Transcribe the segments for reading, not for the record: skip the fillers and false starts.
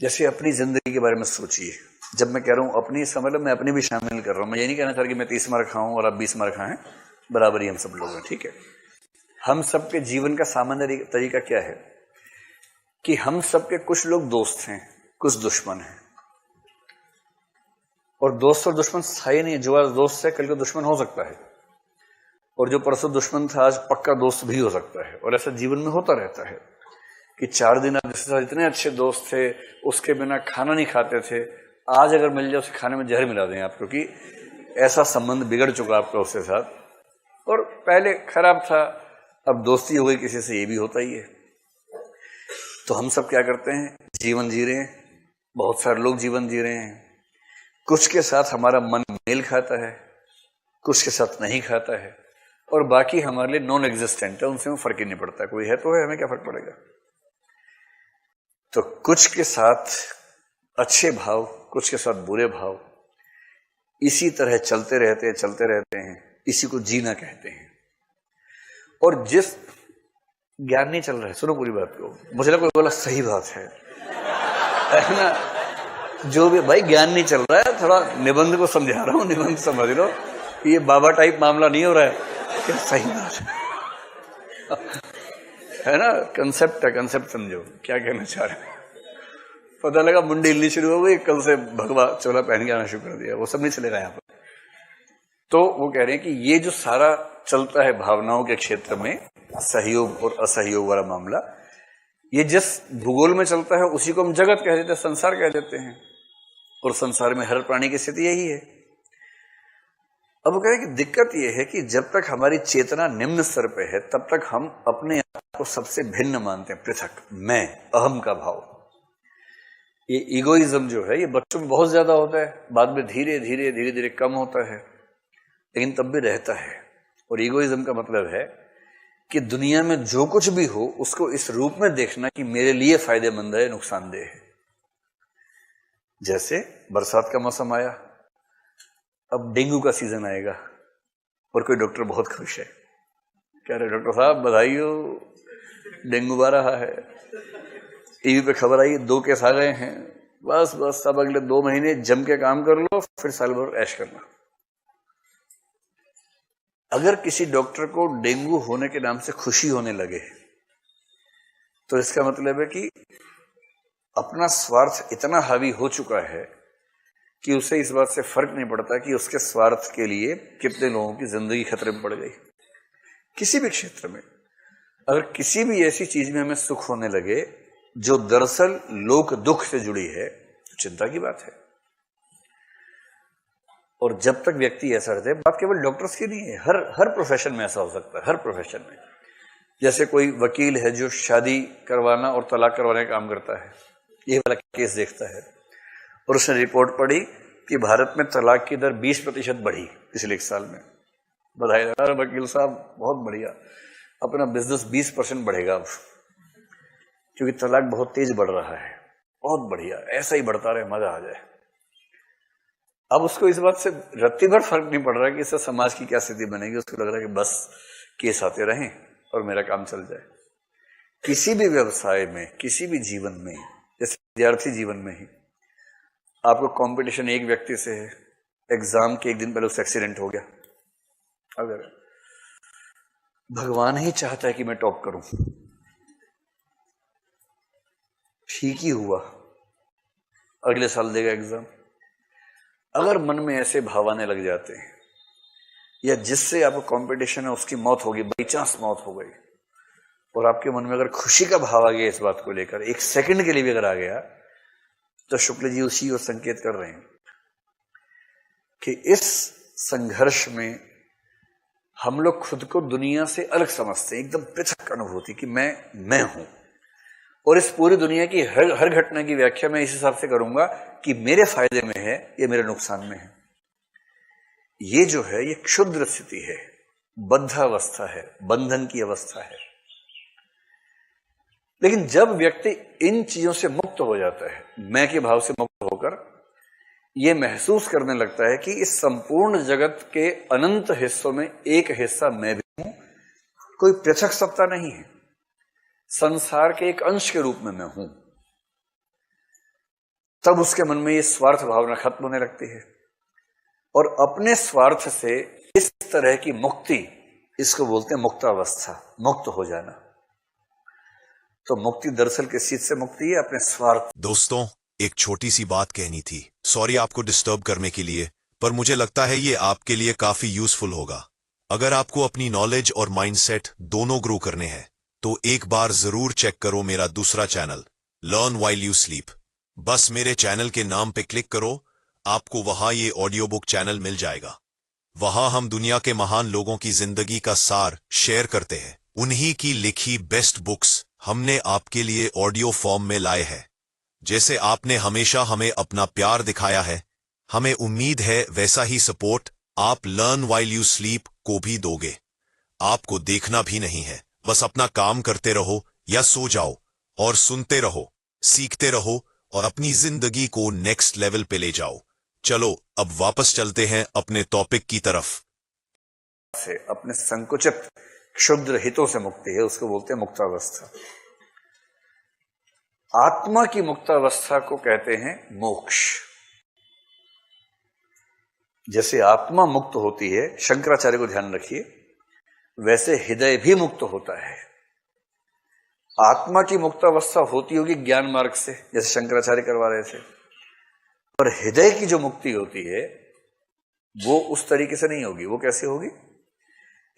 जैसे अपनी जिंदगी के बारे में सोचिए। जब मैं कह रहा हूं अपनी, इसका मतलब मैं अपनी भी शामिल कर रहा हूं। मैं ये नहीं कहना चाह रहा कि मैं 30 मार्क खाऊं और आप 20 मार्क खाएं, बराबर ही हम सब लोग हैं, ठीक है। हम सबके जीवन का सामान्य तरीका क्या है कि हम सबके कुछ लोग दोस्त हैं, कुछ दुश्मन हैं। और दोस्त और दुश्मन स्थायी नहीं है। जो आज दोस्त है कल को दुश्मन हो सकता है, और जो परसों दुश्मन था आज पक्का दोस्त भी हो सकता है। और ऐसा जीवन में होता रहता है कि 4 दिन आप जिसके साथ इतने अच्छे दोस्त थे, उसके बिना खाना नहीं खाते थे, आज अगर मिल जाए उसे खाने में जहर मिला दें आप, क्योंकि ऐसा संबंध बिगड़ चुका आपका उसके साथ। और पहले खराब था, अब दोस्ती हो गई किसी से, ये भी होता ही है। तो हम सब क्या करते हैं, जीवन जी रहे हैं। बहुत सारे लोग जीवन जी रहे हैं। कुछ के साथ हमारा मन मेल खाता है, कुछ के साथ नहीं खाता है, और बाकी हमारे लिए नॉन एग्जिस्टेंट है, उनसे हमें फर्क ही नहीं पड़ता। कोई है तो है, हमें क्या फर्क पड़ेगा। तो कुछ के साथ अच्छे भाव, कुछ के साथ बुरे भाव, इसी तरह चलते रहते हैं। इसी को जीना कहते हैं। और जिस ज्ञान नहीं चल रहा है, सुनो पूरी बात को, मुझे लगा कोई बोला सही बात है ना। जो भी भाई ज्ञान नहीं चल रहा है, थोड़ा निबंध को समझा रहा हूं, निबंध समझ लो, ये बाबा टाइप मामला नहीं हो रहा है कि सही बात है ना। कंसेप्ट है, कंसेप्ट समझो क्या कहना चाह रहे हैं। पता लगा मुंडी हिलनी शुरू हो गई, कल से भगवा चोला पहन के आना शुरू कर दिया, वो सब नहीं चलेगा यहाँ पर। तो वो कह रहे हैं कि ये जो सारा चलता है भावनाओं के क्षेत्र में, सहयोग और असहयोग वाला मामला, ये जिस भूगोल में चलता है उसी को हम जगत कह देते हैं, संसार कह देते हैं। और संसार में हर प्राणी की स्थिति यही है। अब वो कह रहे हैं कि दिक्कत यह है कि जब तक हमारी चेतना निम्न स्तर पे है, तब तक हम अपने आप को सबसे भिन्न मानते हैं, पृथक, मैं, अहम का भाव। ये ईगोइज्म जो है, ये बच्चों में बहुत ज्यादा होता है, बाद में धीरे धीरे कम होता है, लेकिन तब भी रहता है। और ईगोइज्म का मतलब है कि दुनिया में जो कुछ भी हो उसको इस रूप में देखना कि मेरे लिए फायदेमंद है, नुकसानदेह है। जैसे बरसात का मौसम आया, अब डेंगू का सीजन आएगा, और कोई डॉक्टर बहुत खुश है, कह रहे डॉक्टर साहब बधाई हो, डेंगू आ रहा है, टीवी पे खबर आई 2 केस आ गए हैं, बस सब अगले 2 महीने जम के काम कर लो, फिर साल भर ऐश करना। अगर किसी डॉक्टर को डेंगू होने के नाम से खुशी होने लगे, तो इसका मतलब है कि अपना स्वार्थ इतना हावी हो चुका है कि उसे इस बात से फर्क नहीं पड़ता कि उसके स्वार्थ के लिए कितने लोगों की जिंदगी खतरे में पड़ गई। किसी भी क्षेत्र में अगर किसी भी ऐसी चीज में हमें सुख होने लगे जो दरअसल लोक दुख से जुड़ी है, तो चिंता की बात है। और जब तक व्यक्ति ऐसा रहता है, बात केवल डॉक्टर्स की नहीं है, हर प्रोफेशन में ऐसा हो सकता है, हर प्रोफेशन में। जैसे कोई वकील है जो शादी करवाना और तलाक करवाने का काम करता है, ये वाला केस देखता है, और उसने रिपोर्ट पढ़ी कि भारत में तलाक की दर 20% बढ़ी पिछले 1 साल में। बधाई यार वकील साहब, बहुत बढ़िया, अपना बिजनेस 20% बढ़ेगा अब, क्योंकि तलाक बहुत तेज बढ़ रहा है। बहुत बढ़िया, ऐसा ही बढ़ता रहे, मजा आ जाए। अब उसको इस बात से रत्ती भर फर्क नहीं पड़ रहा कि इससे समाज की क्या स्थिति बनेगी। उसको लग रहा है कि बस केस आते रहें और मेरा काम चल जाए। किसी भी व्यवसाय में, किसी भी जीवन में, जैसे विद्यार्थी जीवन में ही आपको कंपटीशन एक व्यक्ति से है, एग्जाम के 1 दिन पहले उससे एक्सीडेंट हो गया, अगर भगवान ही चाहता है कि मैं टॉप करूं, ठीक ही हुआ, अगले साल देगा एग्जाम। अगर मन में ऐसे भाव आने लग जाते हैं, या जिससे आपको कंपटीशन है उसकी मौत होगी, बाई चांस मौत हो गई, और आपके मन में अगर खुशी का भाव आ गया इस बात को लेकर, 1 सेकंड के लिए भी अगर आ गया, तो शुक्ल जी उसी और संकेत कर रहे हैं कि इस संघर्ष में हम लोग खुद को दुनिया से अलग समझते हैं, एकदम पृथक अनुभूति कि मैं हूं। और इस पूरी दुनिया की हर घटना की व्याख्या मैं इस हिसाब से करूंगा कि मेरे फायदे में है या मेरे नुकसान में है। ये जो है ये क्षुद्र स्थिति है, बद्धावस्था है, बंधन की अवस्था है। लेकिन जब व्यक्ति इन चीजों से मुक्त हो जाता है, मैं के भाव से मुक्त होकर यह महसूस करने लगता है कि इस संपूर्ण जगत के अनंत हिस्सों में एक हिस्सा मैं भी हूं, कोई पृथक सत्ता नहीं है, संसार के एक अंश के रूप में मैं हूं। तब उसके मन में ये स्वार्थ भावना खत्म होने लगती है और अपने स्वार्थ से इस तरह की मुक्ति, इसको बोलते हैं मुक्तावस्था, मुक्त हो जाना। तो मुक्ति दरअसल किस चीज से मुक्ति है? अपने स्वार्थ। दोस्तों, एक छोटी सी बात कहनी थी। सॉरी आपको डिस्टर्ब करने के लिए, पर मुझे लगता है ये आपके लिए काफी यूजफुल होगा। अगर आपको अपनी नॉलेज और माइंडसेट दोनों ग्रो करने हैं तो एक बार जरूर चेक करो मेरा दूसरा channel learn while you sleep. बस मेरे चैनल के नाम पे क्लिक करो, आपको वहां ये ऑडियो बुक चैनल मिल जाएगा। वहां हम दुनिया के महान लोगों की जिंदगी का सार शेयर करते हैं। उन्हीं की लिखी बेस्ट बुक्स हमने आपके लिए ऑडियो फॉर्म में लाए हैं। जैसे आपने हमेशा हमें अपना प्यार दिखाया है, हमें उम्मीद है वैसा ही सपोर्ट आप लर्न व्हाइल यू स्लीप को भी दोगे। आपको देखना भी नहीं है, बस अपना काम करते रहो या सो जाओ और सुनते रहो, सीखते रहो और अपनी जिंदगी को नेक्स्ट लेवल पे ले जाओ। चलो अब वापस चलते हैं अपने टॉपिक की तरफ। से अपने संकुचित क्षुद्र हितों से मुक्ति है, उसको बोलते हैं मुक्तावस्था। आत्मा की मुक्तावस्था को कहते हैं मोक्ष। जैसे आत्मा मुक्त होती है, शंकराचार्य को ध्यान रखिए, वैसे हृदय भी मुक्त होता है। आत्मा की मुक्तावस्था होती होगी ज्ञान मार्ग से, जैसे शंकराचार्य करवा रहे थे, पर हृदय की जो मुक्ति होती है वो उस तरीके से नहीं होगी। वो कैसे होगी?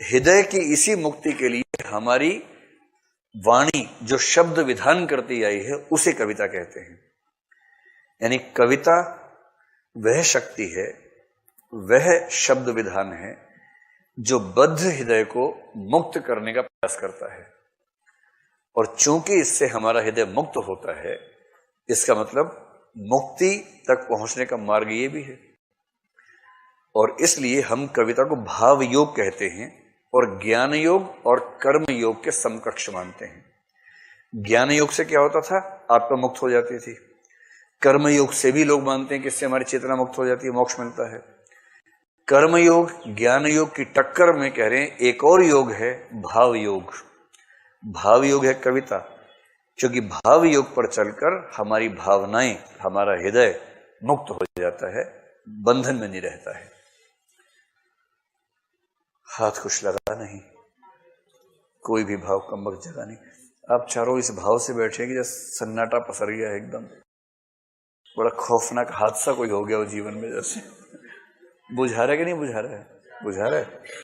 हृदय की इसी मुक्ति के लिए हमारी वाणी जो शब्द विधान करती आई है उसे कविता कहते हैं। यानी कविता वह शक्ति है, वह शब्द विधान है जो बद्ध हृदय को मुक्त करने का प्रयास करता है। और चूंकि इससे हमारा हृदय मुक्त होता है, इसका मतलब मुक्ति तक पहुंचने का मार्ग ये भी है। और इसलिए हम कविता को भाव योग कहते हैं और ज्ञान योग और कर्म योग के समकक्ष मानते हैं। ज्ञान योग से क्या होता था? आत्मा मुक्त हो जाती थी। कर्म योग से भी लोग मानते हैं कि इससे हमारी चेतना मुक्त हो जाती है, मोक्ष मिलता है। कर्म योग ज्ञान योग की टक्कर में कह रहे हैं एक और योग है भाव योग। भाव योग है कविता, क्योंकि भाव योग पर चलकर हमारी भावनाएं, हमारा हृदय मुक्त हो जाता है, बंधन में नहीं रहता है। हाथ कुछ लगा नहीं, कोई भी भाव कमबख्त जगह नहीं। आप चारों इस भाव से बैठे कि जैसे सन्नाटा पसर गया है, एकदम बड़ा खौफनाक हादसा कोई हो गया हो जीवन में। जैसे बुझा रहा है कि नहीं बुझा रहा है? बुझा रहा है।